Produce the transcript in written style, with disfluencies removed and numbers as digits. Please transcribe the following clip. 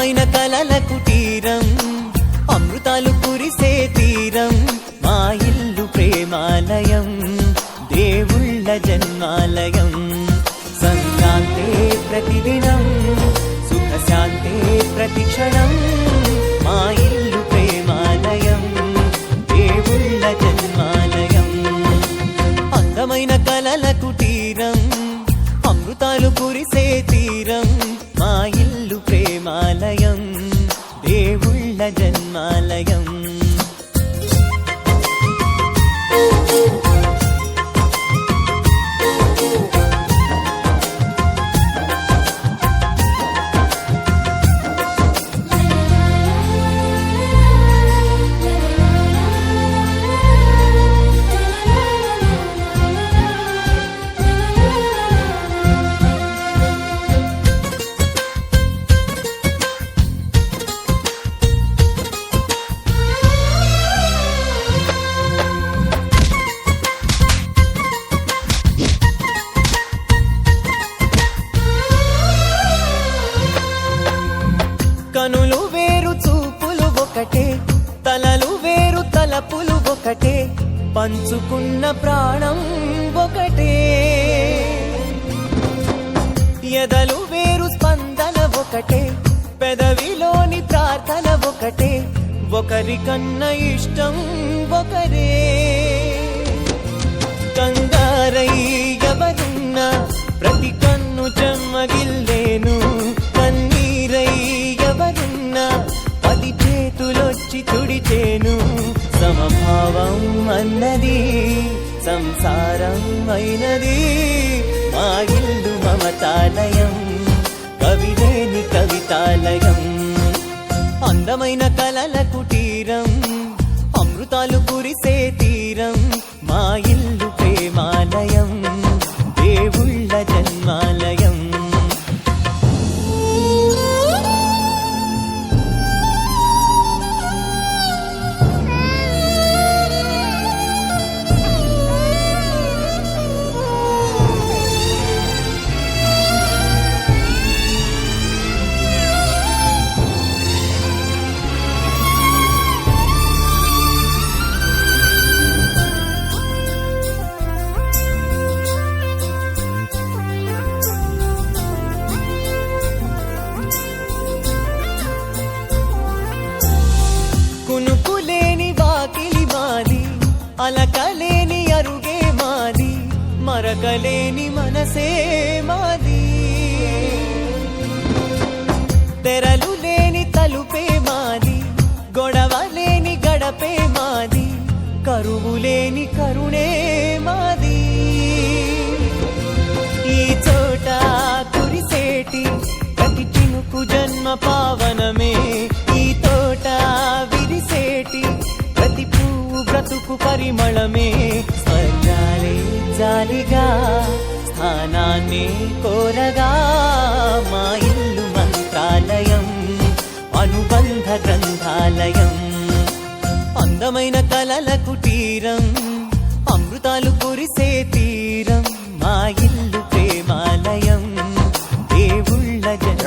అందమైన కలల కుటీరం అమృతాలు కురిసే తీరం మా ఇల్లు ప్రేమాలయం దేవుళ్ళ జన్మాలయం సంక్రాంతే ప్రతిదినం సుఖ శాంతే ప్రతిక్షణం మా ఇల్లు ప్రేమాలయం దేవుళ్ళ జన్మాలయం అందమైన కలల కుటీరం అమృతాలు కురిసే తీరం మా ఇల్లు ప్రేమాలయం దేవుళ్ళ జన్మాలయం కనులు వేరు చూపులు ఒకటే తలలు వేరు తలపులు ఒకటే పంచుకున్న ప్రాణం ఒకటే ఎదలు వేరు స్పందన ఒకటే పెదవిలోని ప్రార్థన ఒకటే ఒకరికన్నా ఇష్టం ఒకరే కంగారై ఎవరున్నా ప్రతి కన్ను చెమ్మగిల్లేను కన్నీరై ఎవరున్నా పది చేతులొచ్చి తుడిచేను సమభావం అన్నది సంసారం అయినది మా ఇల్లు మమతాలయం కవిలేని కవితాలయం అందమైన కలల కుటీరం అమృతాలు కురిసే తీరం మా ఇల్లు ప్రేమాలయం దేవుళ్ళ జన్మాలయం కునుకులేని వాకిలి మాది అలకలేని అరుగే మాది మరకలేని మనసే మాది తెరలు లేని తలుపే మాది గొడవ లేని గడపే మాది కరువు లేని కరుణే మాది ఈ చోట కురిసేటి ప్రతి చినుకు జన్మ పావనమే ఈ తోట విరిసేటి ప్రతి పువ్వు బ్రతుకు పరిమళమే స్వర్గాలే జాలిగా స్థానాన్ని కోరగా మా ఇల్లు మంత్రాలయం అనుబంధ గ్రంథాలయం అందమైన కలల కుటీరం అమృతాలు కురిసే తీరం మా ఇల్లు ప్రేమాలయం దేవుళ్ళ జన్మ